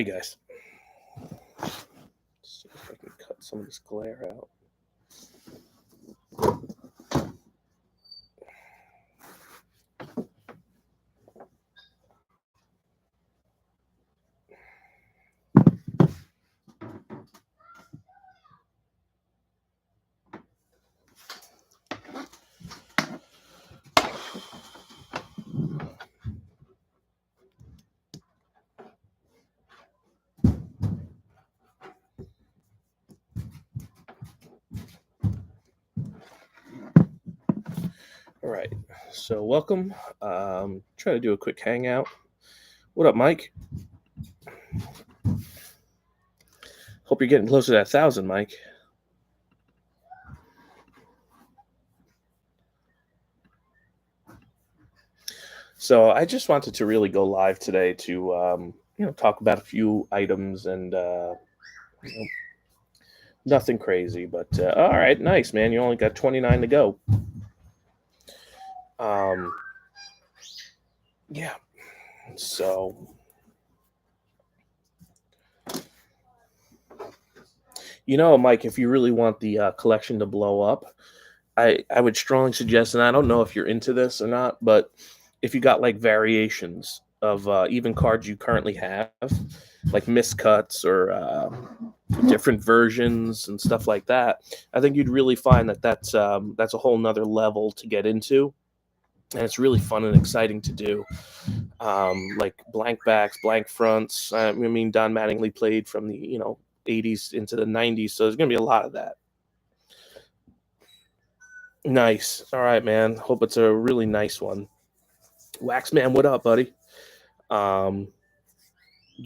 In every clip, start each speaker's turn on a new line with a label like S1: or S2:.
S1: Hey guys, see if I can cut some of this glare out. All right, so welcome. Try to do a quick hangout. What up, Mike? Hope you're getting closer to that 1,000, Mike. So I just wanted to really go live today to talk about a few items and nothing crazy, but all right, nice man. You only got 29 to go. Yeah. So Mike, if you really want the collection to blow up, I would strongly suggest, and I don't know if you're into this or not, but if you got like variations of even cards you currently have, like miscuts or different versions and stuff like that, I think you'd really find that that's a whole nother level to get into, and it's really fun and exciting to do. Like blank backs, blank fronts. I mean, Don Mattingly played from the 80s into the 90s, so there's gonna be a lot of that. Nice. All right, man. Hope it's a really nice one. Waxman, what up, buddy? You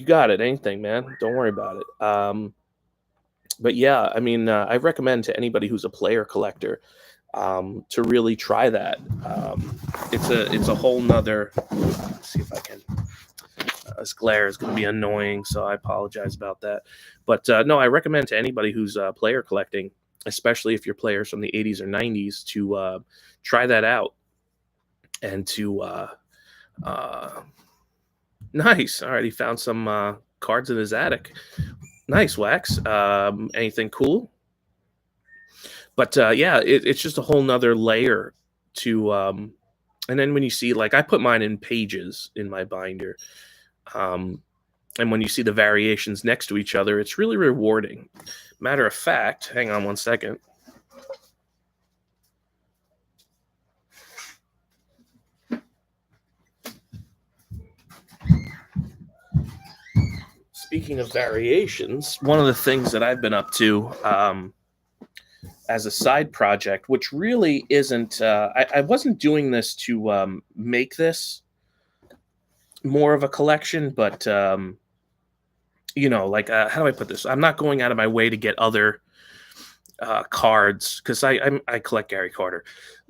S1: got it. Anything, man. Don't worry about it. But yeah, I mean, I recommend to anybody who's a player collector to really try that. It's a whole nother. Let's see if I can. This glare is going to be annoying, so I apologize about that. But no, I recommend to anybody who's player collecting, especially if you're players from the 80s or 90s, to try that out and to nice. All right, he found some cards in his attic. Nice, Wax. Anything cool? But yeah, it's just a whole nother layer to and then when you see, like, I put mine in pages in my binder, and when you see the variations next to each other, it's really rewarding. Matter of fact, hang on one second. Speaking of variations, one of the things that I've been up to as a side project, which really isn't, I wasn't doing this to make this more of a collection, but, like, how do I put this? I'm not going out of my way to get other cards, because I collect Gary Carter,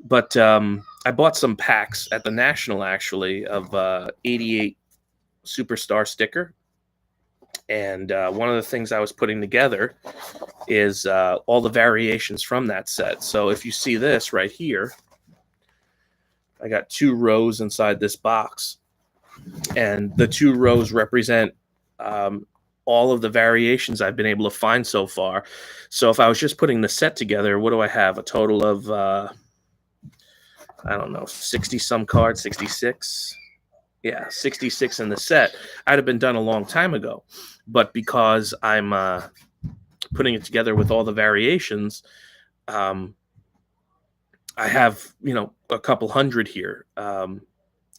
S1: but I bought some packs at the National, actually, of 88 Superstar sticker. And one of the things I was putting together is all the variations from that set. So if you see this right here, I got 2 rows inside this box, and the 2 rows represent all of the variations I've been able to find so far. So if I was just putting the set together, what do I have? A total of, I don't know, 60 some cards, 66. Yeah, 66 in the set. I'd have been done a long time ago. But because I'm putting it together with all the variations, I have, a couple hundred here.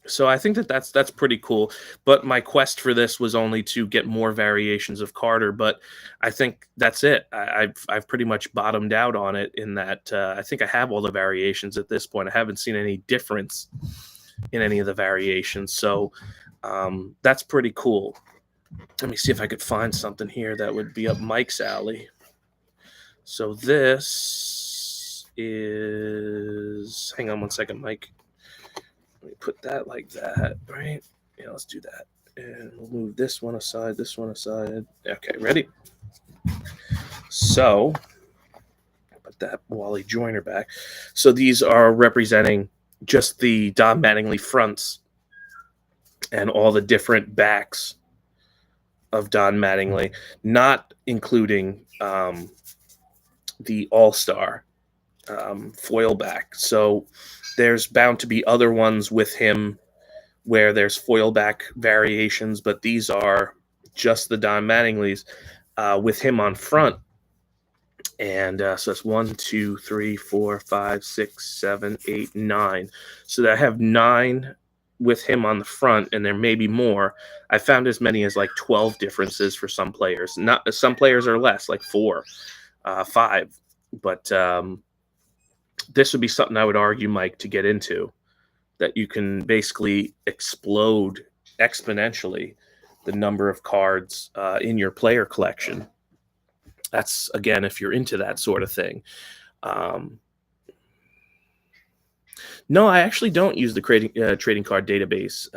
S1: So I think that's pretty cool. But my quest for this was only to get more variations of Carter. But I think that's it. I've pretty much bottomed out on it, in that I think I have all the variations at this point. I haven't seen any difference in any of the variations. So that's pretty cool. Let me see if I could find something here that would be up Mike's alley. So this is, hang on one second, Mike. Let me put that like that, right? Yeah, let's do that. And we'll move this one aside, this one aside. Okay, ready? So, put that Wally Joyner back. So these are representing just the Don Mattingly fronts and all the different backs of Don Mattingly, not including the All Star foil back. So there's bound to be other ones with him where there's foil back variations, but these are just the Don Mattinglys with him on front. And so it's 1, 2, 3, 4, 5, 6, 7, 8, 9. So I have 9 with him on the front, and there may be more. I found as many as like 12 differences for some players. Not some players are less, like 4, 5. But this would be something I would argue, Mike, to get into, that you can basically explode exponentially the number of cards in your player collection. That's, again, if you're into that sort of thing. No, I actually don't use the trading card database.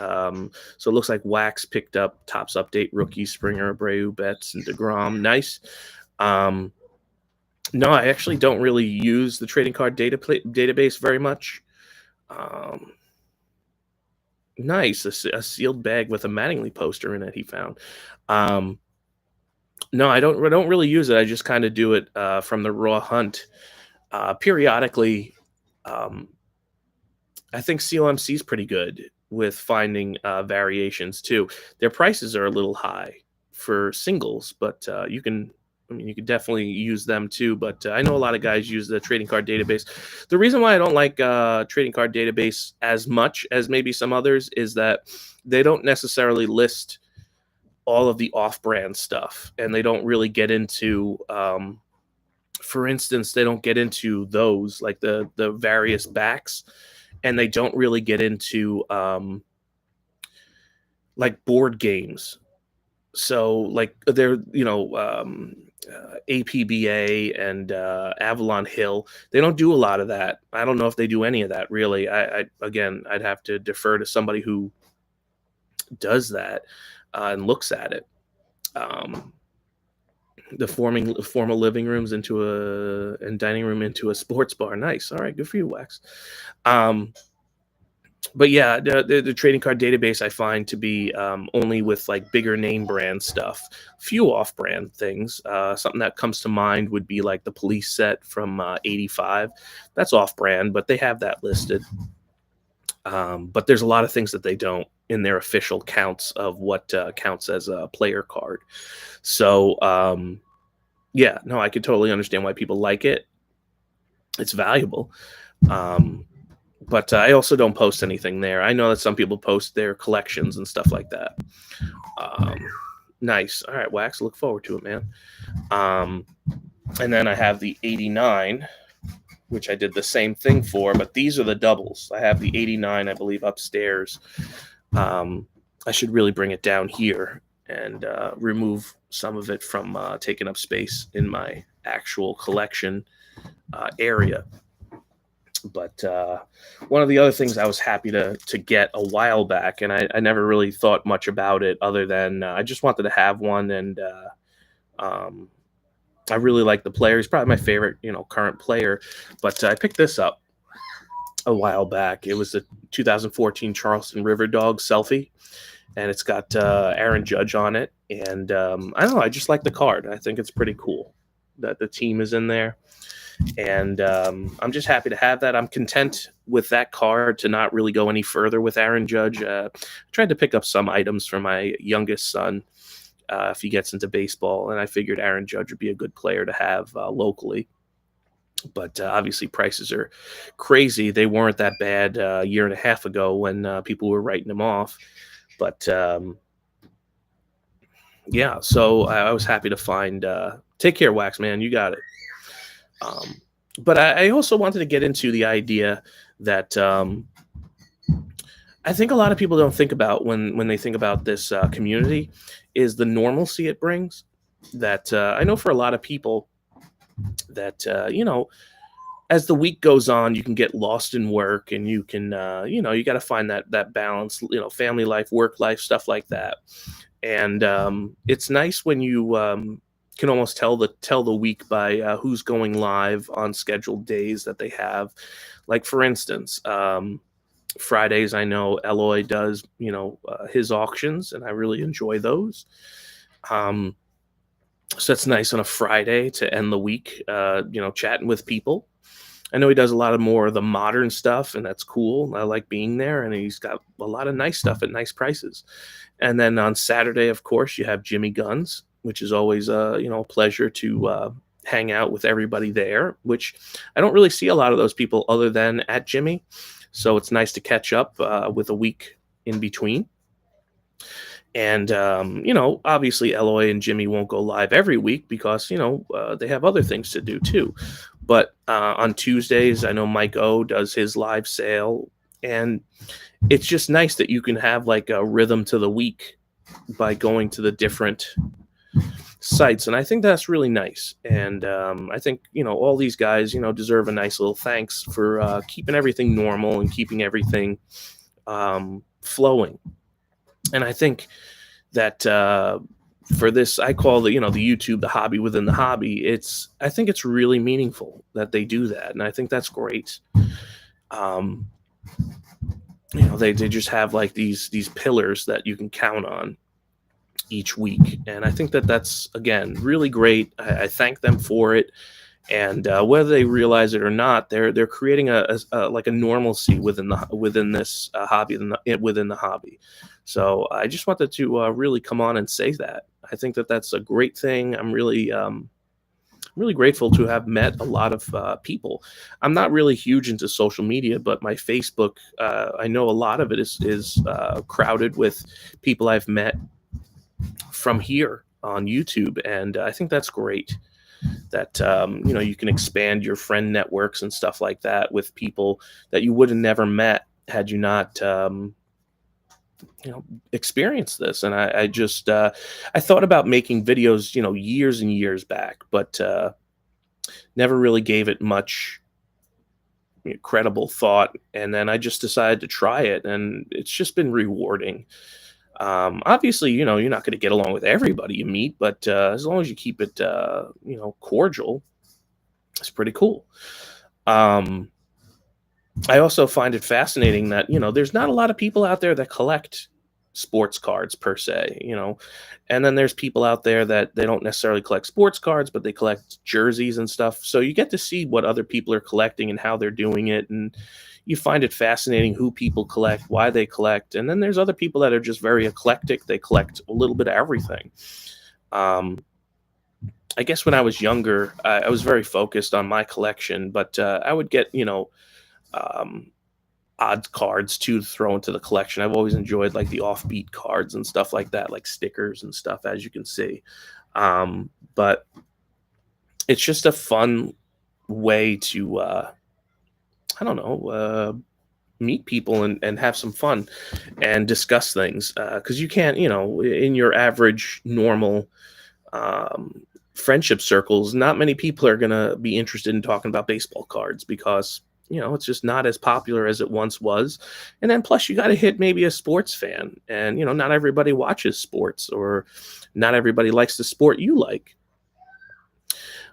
S1: So it looks like Wax picked up Topps Update, Rookie, Springer, Abreu, Betts, and DeGrom. Nice. No, I actually don't really use the trading card database very much. Nice, a sealed bag with a Mattingly poster in it he found. No, I don't really use it. I just kind of do it from the raw hunt. Periodically, I think CLMC is pretty good with finding variations too. Their prices are a little high for singles, but you can definitely use them too. But I know a lot of guys use the trading card database. The reason why I don't like trading card database as much as maybe some others is that they don't necessarily list all of the off-brand stuff, and they don't really get into for instance, they don't get into those, like the various backs, and they don't really get into like board games. So like they're APBA and Avalon Hill, they don't do a lot of that. I don't know if they do any of that really. I'd have to defer to somebody who does that and looks at it. The formal living rooms and dining room into a sports bar. Nice. All right, good for you, Wax. But yeah, the trading card database I find to be only with like bigger name brand stuff, few off-brand things. Something that comes to mind would be like the police set from '85. That's off-brand, but they have that listed. But there's a lot of things that they don't in their official counts of what counts as a player card. So yeah, no, I could totally understand why people like it. It's valuable. But I also don't post anything there. I know that some people post their collections and stuff like that. Nice. All right, Wax. Look forward to it, man. And then I have the 89, which I did the same thing for, but these are the doubles. I have the 89, I believe, upstairs. I should really bring it down here and remove some of it from taking up space in my actual collection area. But one of the other things I was happy to get a while back, and I never really thought much about it other than I just wanted to have one, and I really like the player. He's probably my favorite, current player. But I picked this up a while back. It was the 2014 Charleston River Dog selfie, and it's got Aaron Judge on it. And I don't know, I just like the card. I think it's pretty cool that the team is in there. And I'm just happy to have that. I'm content with that card to not really go any further with Aaron Judge. I tried to pick up some items for my youngest son if he gets into baseball, and I figured Aaron Judge would be a good player to have locally. But obviously prices are crazy. They weren't that bad a year and a half ago when people were writing them off. But yeah, so I was happy to find take care, Wax, man. You got it. But I also wanted to get into the idea that I think a lot of people don't think about when they think about this community is the normalcy it brings. That I know for a lot of people that, as the week goes on, you can get lost in work, and you can, you got to find that balance, family life, work life, stuff like that. And it's nice when you can almost tell the week by who's going live on scheduled days that they have. Like for instance, Fridays, I know Eloy does, his auctions, and I really enjoy those. Um, so that's nice on a Friday to end the week, chatting with people. I know he does a lot of more of the modern stuff, and that's cool. I like being there, and he's got a lot of nice stuff at nice prices. And then on Saturday, of course, you have Jimmy Guns, which is always a pleasure to hang out with everybody there. Which I don't really see a lot of those people other than at Jimmy, so it's nice to catch up with a week in between. And obviously, Eloy and Jimmy won't go live every week because they have other things to do too. But on Tuesdays, I know Mike O does his live sale, and it's just nice that you can have like a rhythm to the week by going to the different sites, and I think that's really nice. And I think all these guys deserve a nice little thanks for keeping everything normal and keeping everything flowing. And I think that for this, I call the YouTube the hobby within the hobby. I think it's really meaningful that they do that, and I think that's great. um they just have like these pillars that you can count on each week, and I think that that's again really great. I thank them for it. And whether they realize it or not, they're creating a like a normalcy within this hobby, within the hobby. So I just wanted to really come on and say that I think that that's a great thing. I'm really grateful to have met a lot of people. I'm not really huge into social media, but my Facebook, I know a lot of it is crowded with people I've met from here on YouTube, and I think that's great. That you can expand your friend networks and stuff like that with people that you would have never met had you not experienced this. And I just I thought about making videos years and years back, but never really gave it much credible thought. And then I just decided to try it, and it's just been rewarding. Obviously, you're not going to get along with everybody you meet, but as long as you keep it cordial, it's pretty cool. um, I also find it fascinating that there's not a lot of people out there that collect sports cards per se, and then there's people out there that they don't necessarily collect sports cards, but they collect jerseys and stuff. So you get to see what other people are collecting and how they're doing it, and you find it fascinating who people collect, why they collect. And then there's other people that are just very eclectic. They collect a little bit of everything. um, I guess when I was younger, I was very focused on my collection, but I would get um, odd cards to throw into the collection. I've always enjoyed like the offbeat cards and stuff like that, like stickers and stuff, as you can see. But it's just a fun way to, I don't know, meet people and have some fun and discuss things. Because you can't, in your average normal friendship circles, not many people are going to be interested in talking about baseball cards because it's just not as popular as it once was. And then plus you got to hit maybe a sports fan, and not everybody watches sports, or not everybody likes the sport you like.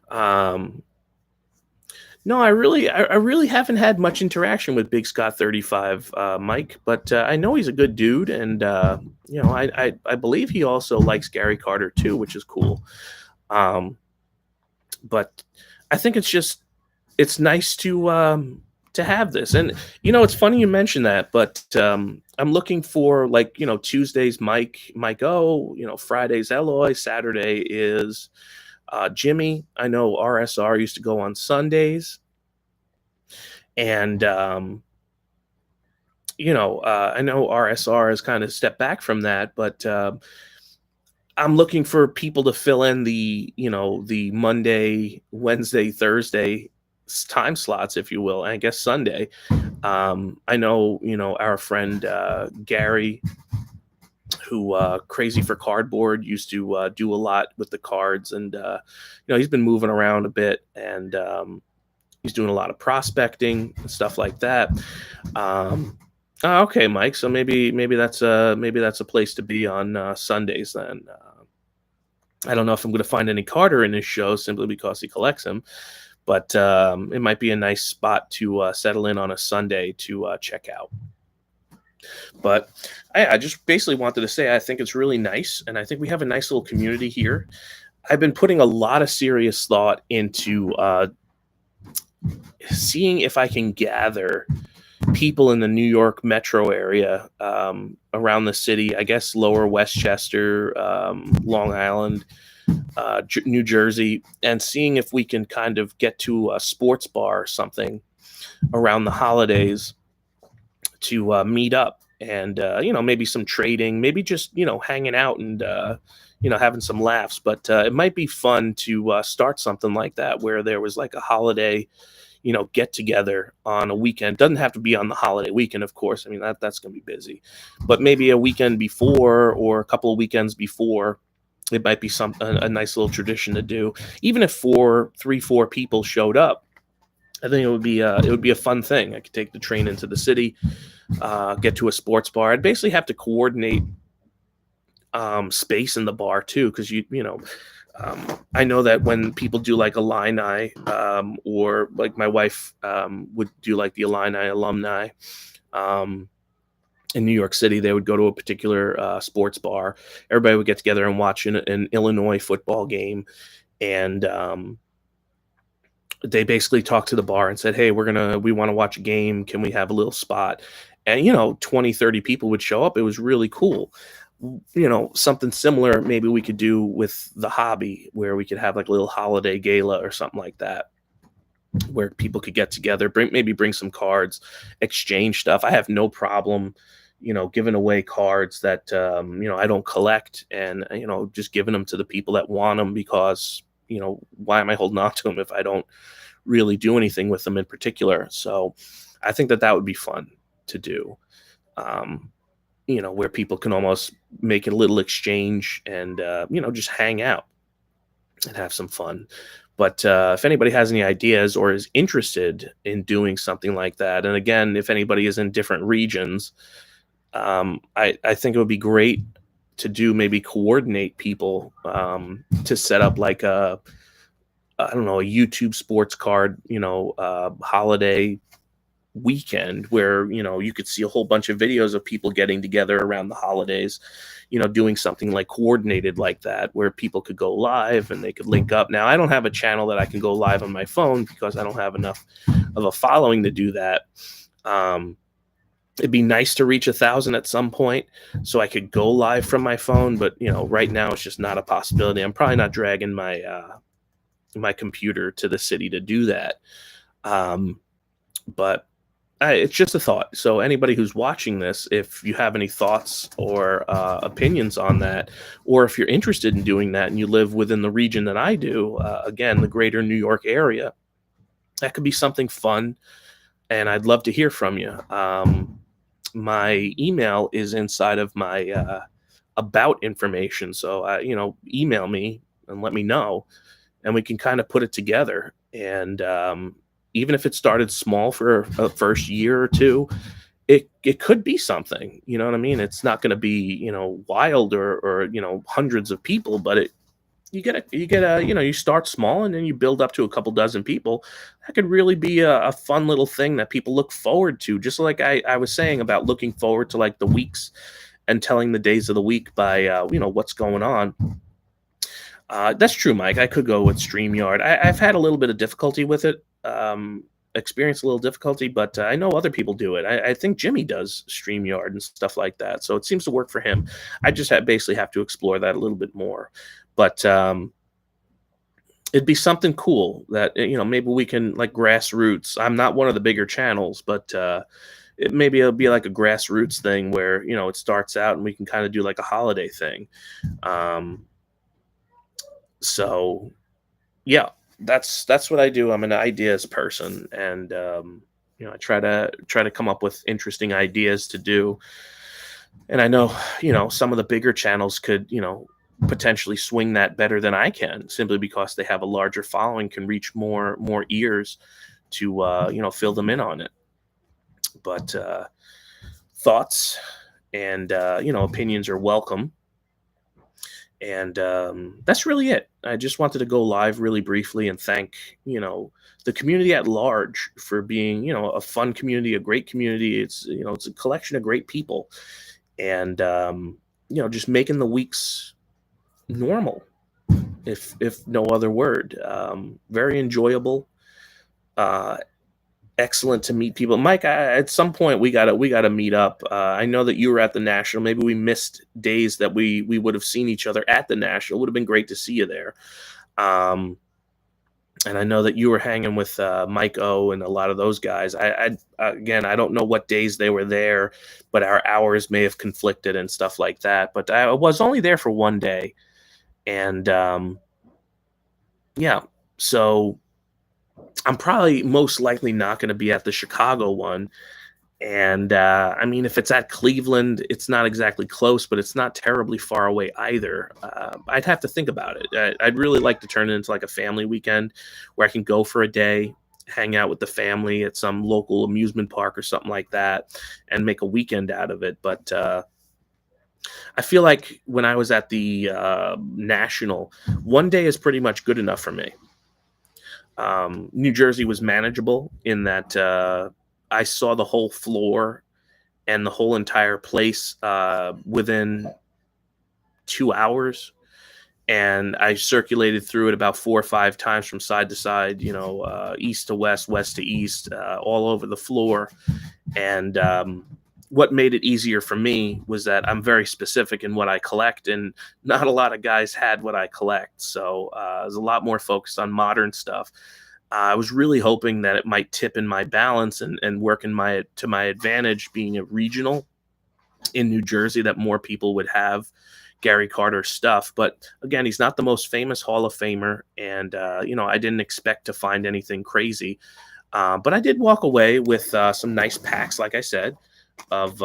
S1: um no, I really haven't had much interaction with Big Scott 35, Mike, but I know he's a good dude, and I believe he also likes Gary Carter too, which is cool. um but I think it's nice to have this. And it's funny you mentioned that, but I'm looking for like Tuesdays Mike O, Fridays Eloy, Saturday is Jimmy. I know RSR used to go on Sundays, and I know RSR has kind of stepped back from that, but I'm looking for people to fill in the Monday, Wednesday, Thursday time slots, if you will, and I guess Sunday. I know, our friend Gary, who Crazy for Cardboard, used to do a lot with the cards, and he's been moving around a bit, and he's doing a lot of prospecting and stuff like that. Okay, Mike. So maybe that's a place to be on Sundays then. I don't know if I'm going to find any Carter in his show simply because he collects them, but it might be a nice spot to settle in on a Sunday to check out. But I just basically wanted to say I think it's really nice, and I think we have a nice little community here. I've been putting a lot of serious thought into seeing if I can gather people in the New York metro area, around the city. I guess Lower Westchester, Long Island, New Jersey, and seeing if we can kind of get to a sports bar or something around the holidays to meet up and maybe some trading, maybe just hanging out and having some laughs. But it might be fun to start something like that where there was like a holiday get together on a weekend. Doesn't have to be on the holiday weekend, of course. I mean, that's going to be busy, but maybe a weekend before or a couple of weekends before. It might be a nice little tradition to do. Even if four people showed up, I think it would be a fun thing. I could take the train into the city, get to a sports bar. I'd basically have to coordinate space in the bar too, because I know that when people do like Illini, or like my wife would do like the Illini alumni, in New York City, they would go to a particular sports bar. Everybody would get together and watch an Illinois football game, and they basically talked to the bar and said, "Hey, we want to watch a game. Can we have a little spot?" And 20, 30 people would show up. It was really cool. Something similar maybe we could do with the hobby, where we could have like a little holiday gala or something like that, where people could get together, bring some cards, exchange stuff. I have no problem, giving away cards that I don't collect, and just giving them to the people that want them, because why am I holding on to them if I don't really do anything with them in particular? So I think that would be fun to do. Where people can almost make a little exchange and, just hang out and have some fun. But if anybody has any ideas or is interested in doing something like that, and again, if anybody is in different regions, I think it would be great to maybe coordinate people, to set up like I don't know, a YouTube sports card, holiday weekend where you could see a whole bunch of videos of people getting together around the holidays, doing something like coordinated like that, where people could go live and they could link up. Now, I don't have a channel that I can go live on my phone because I don't have enough of a following to do that. It'd be nice to reach 1,000 at some point so I could go live from my phone, but right now it's just not a possibility. I'm probably not dragging my computer to the city to do that. But it's just a thought. So anybody who's watching this, if you have any thoughts or opinions on that, or if you're interested in doing that and you live within the region that I do, again, the greater New York area, that could be something fun. And I'd love to hear from you. My email is inside of my about information. So, email me and let me know, and we can kind of put it together. And even if it started small for a first year or two, it could be something. You know what I mean? It's not going to be wild or hundreds of people, but you start small and then you build up to a couple dozen people. That could really be a fun little thing that people look forward to. Just like I was saying about looking forward to like the weeks and telling the days of the week by what's going on. That's true, Mike. I could go with StreamYard. I've had a little bit of difficulty with it, experienced a little difficulty, but I know other people do it. I think Jimmy does StreamYard and stuff like that, so it seems to work for him. I just basically have to explore that a little bit more. But it'd be something cool that maybe we can, like, grassroots. I'm not one of the bigger channels, but it'll be like a grassroots thing where it starts out and we can kind of do like a holiday thing. So yeah, that's what I do. I'm an ideas person, and I try to come up with interesting ideas to do. And I know some of the bigger channels could potentially swing that better than I can, simply because they have a larger following, can reach more ears to fill them in on it. But thoughts and opinions are welcome. And that's really it. I just wanted to go live really briefly and thank, the community at large for being, a fun community, a great community. It's a collection of great people, and just making the weeks normal, if no other word. Very enjoyable. Uh, Excellent to meet people. Mike, at some point we gotta meet up. I know that you were at the National. Maybe we missed days that we would have seen each other at the National. It would have been great to see you there. Um, and I know that you were hanging with Mike O and a lot of those guys. Again, I don't know what days they were there, but our hours may have conflicted and stuff like that. But I was only there for one day, and yeah, so I'm probably most likely not going to be at the Chicago one. And I mean, if it's at Cleveland, it's not exactly close, but it's not terribly far away either. I'd have to think about it. I'd really like to turn it into like a family weekend where I can go for a day, hang out with the family at some local amusement park or something like that, and make a weekend out of it. But I feel like when I was at the National, one day is pretty much good enough for me. New Jersey was manageable in that I saw the whole floor and the whole entire place within 2 hours. And I circulated through it about 4 or 5 times from side to side, east to west to east, all over the floor. And what made it easier for me was that I'm very specific in what I collect, and not a lot of guys had what I collect. So I was a lot more focused on modern stuff. I was really hoping that it might tip in my balance and work to my advantage being a regional in New Jersey, that more people would have Gary Carter stuff. But again, he's not the most famous Hall of Famer, and I didn't expect to find anything crazy. But I did walk away with some nice packs, like I said, of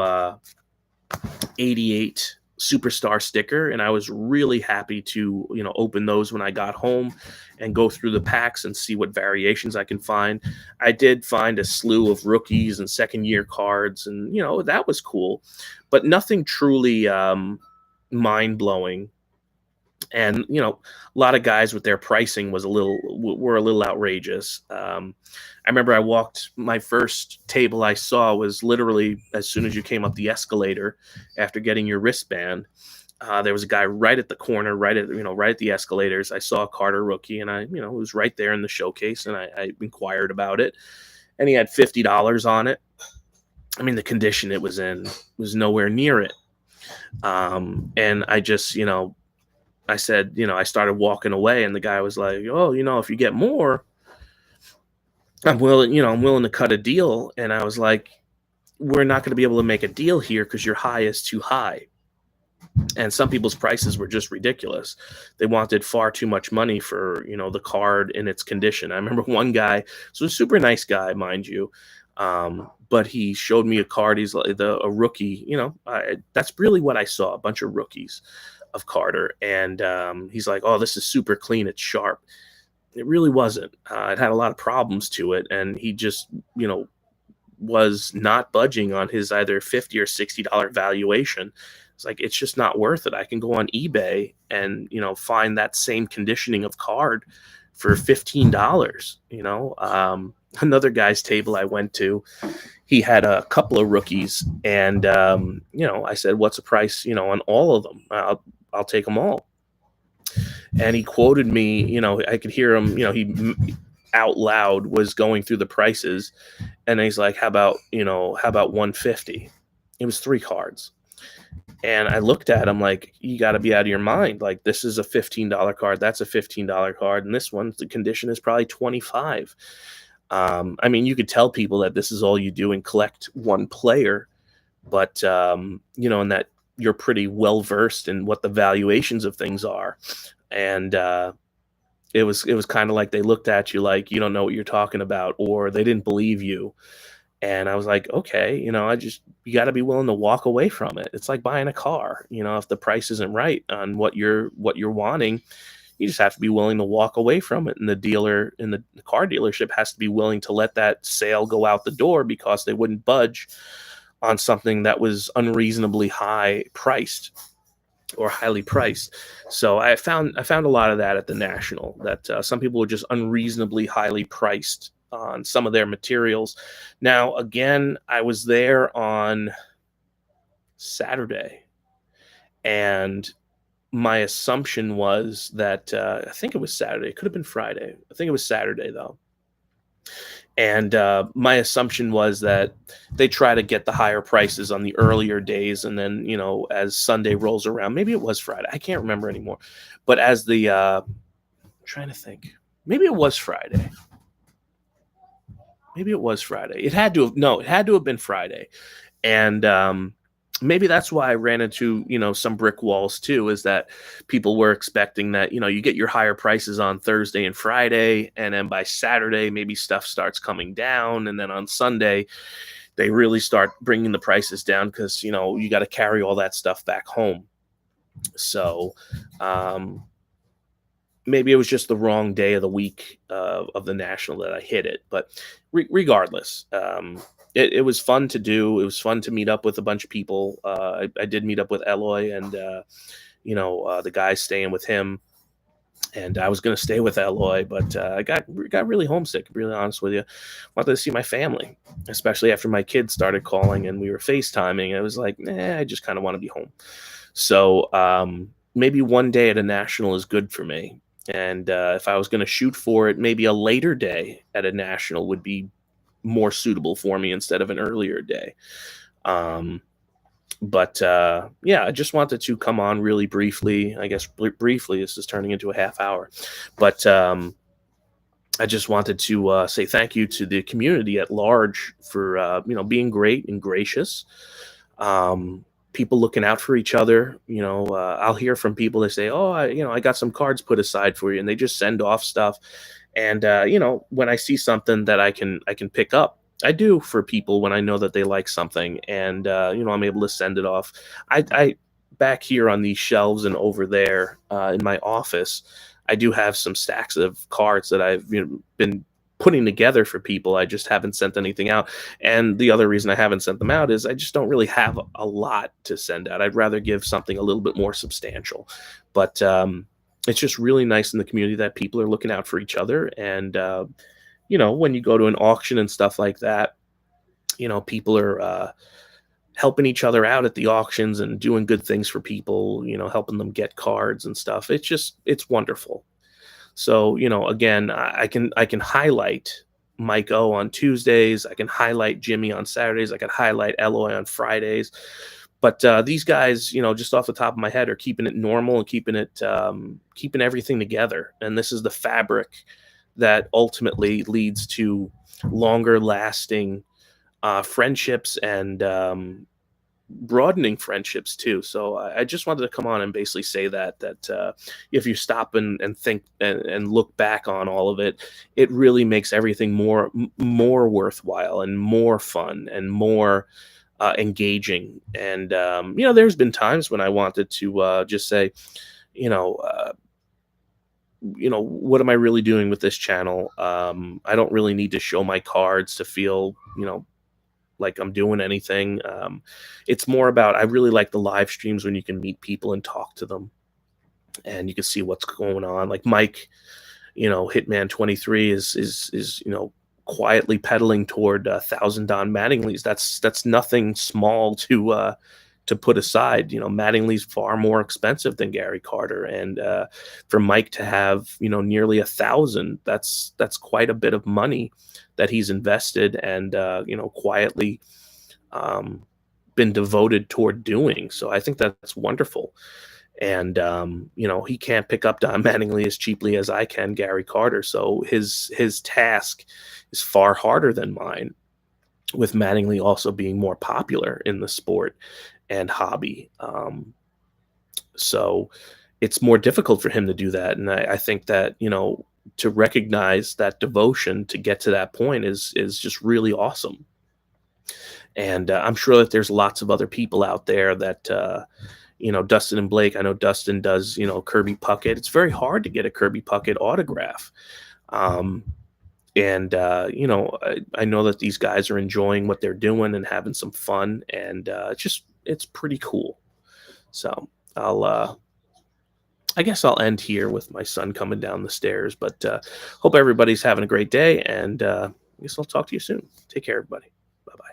S1: 88 superstar sticker, and I was really happy to open those when I got home and go through the packs and see what variations I can find. I did find a slew of rookies and second year cards, and that was cool, but nothing truly mind blowing. And a lot of guys with their pricing were a little outrageous. I remember my first table I saw was literally as soon as you came up the escalator after getting your wristband. There was a guy right at the corner, right at the escalators. I saw a Carter rookie, and it was right there in the showcase, and I inquired about it, and he had $50 on it. I mean, the condition it was in was nowhere near it. And I just, I said, I started walking away, and the guy was like, "Oh, if you get more, I'm willing to cut a deal." And I was like, "We're not going to be able to make a deal here because your high is too high." And some people's prices were just ridiculous. They wanted far too much money for, the card in its condition. I remember one guy, so a super nice guy, mind you, but he showed me a card. He's like a rookie, that's really what I saw, a bunch of rookies of Carter. And he's like, "Oh, this is super clean. It's sharp." It really wasn't. It had a lot of problems to it. And he just, was not budging on his either $50 or $60 valuation. It's like, it's just not worth it. I can go on eBay and, find that same conditioning of card for $15. Another guy's table I went to, he had a couple of rookies, and, I said, "What's the price, on all of them? I'll take them all." And he quoted me, I could hear him, he out loud was going through the prices, and he's like, how about 150? It was 3 cards. And I looked at him like, you got to be out of your mind. Like, this is a $15 card. That's a $15 card. And this one, the condition is probably 25. I mean, you could tell people that this is all you do and collect one player, but, and that you're pretty well versed in what the valuations of things are. And it was kind of like they looked at you like you don't know what you're talking about, or they didn't believe you. And I was like, okay, you got to be willing to walk away from it. It's like buying a car. If the price isn't right on what you're wanting, you just have to be willing to walk away from it. And the dealer in the car dealership has to be willing to let that sale go out the door because they wouldn't budge on something that was unreasonably high priced. or highly priced. So I found a lot of that at the National, that some people were just unreasonably highly priced on some of their materials. Now, again, I was there on Saturday, and my assumption was that I think it was Saturday. It could have been Friday. I think it was Saturday though. And my assumption was that they try to get the higher prices on the earlier days, and then as Sunday rolls around, maybe it was Friday. I can't remember anymore. But as the trying to think, maybe it was Friday. Maybe it was Friday. It had to have no. It had to have been Friday, and maybe that's why I ran into some brick walls too. Is that people were expecting that you get your higher prices on Thursday and Friday, and then by Saturday maybe stuff starts coming down, and then on Sunday they really start bringing the prices down because you got to carry all that stuff back home. So um, maybe it was just the wrong day of the week of the National that I hit it. But regardless, it was fun to do. It was fun to meet up with a bunch of people. I did meet up with Eloy and the guys staying with him. And I was going to stay with Eloy, but I got really homesick. To be really honest with you, wanted to see my family, especially after my kids started calling and we were FaceTiming. I was like, I just kind of want to be home. So maybe one day at a National is good for me. And if I was going to shoot for it, maybe a later day at a National would be more suitable for me instead of an earlier day. But yeah, I just wanted to come on really briefly. I guess briefly, this is turning into a half hour. But I just wanted to say thank you to the community at large for being great and gracious. People looking out for each other. I'll hear from people that say, "Oh, I got some cards put aside for you," and they just send off stuff. And when I see something that I can pick up, I do for people when I know that they like something, and I'm able to send it off. I back here on these shelves and over there in my office, I do have some stacks of cards that I've been putting together for people. I just haven't sent anything out. And the other reason I haven't sent them out is I just don't really have a lot to send out. I'd rather give something a little bit more substantial. But it's just really nice in the community that people are looking out for each other. And, when you go to an auction and stuff like that, people are helping each other out at the auctions and doing good things for people, helping them get cards and stuff. It's wonderful. So, again, I can highlight Mike O on Tuesdays. I can highlight Jimmy on Saturdays. I can highlight Eloy on Fridays. But these guys, just off the top of my head, are keeping it normal and keeping everything together. And this is the fabric that ultimately leads to longer lasting friendships and broadening friendships too. So I just wanted to come on and basically say that if you stop and think and look back on all of it, it really makes everything more worthwhile and more fun and more engaging. And there's been times when I wanted to just say, you know, uh, what am I really doing with this channel? I don't really need to show my cards to feel, like I'm doing anything. It's more about I really like the live streams when you can meet people and talk to them, and you can see what's going on. Like Mike, Hitman 23 is quietly pedaling toward 1,000 Don Mattingly's. That's nothing small to put aside. Mattingly's far more expensive than Gary Carter, and for Mike to have nearly 1,000, that's quite a bit of money that he's invested and quietly um, been devoted toward doing. So I think that's wonderful. And he can't pick up Don Mattingly as cheaply as I can Gary Carter. So his task is far harder than mine, with Mattingly also being more popular in the sport and hobby. So it's more difficult for him to do that. And I think that, to recognize that devotion to get to that point is just really awesome. And I'm sure that there's lots of other people out there that, Dustin and Blake. I know Dustin does, Kirby Puckett. It's very hard to get a Kirby Puckett autograph. Um, and I know that these guys are enjoying what they're doing and having some fun, and it's pretty cool. So I guess I'll end here with my son coming down the stairs. But hope everybody's having a great day, and I guess I'll talk to you soon. Take care, everybody. Bye bye.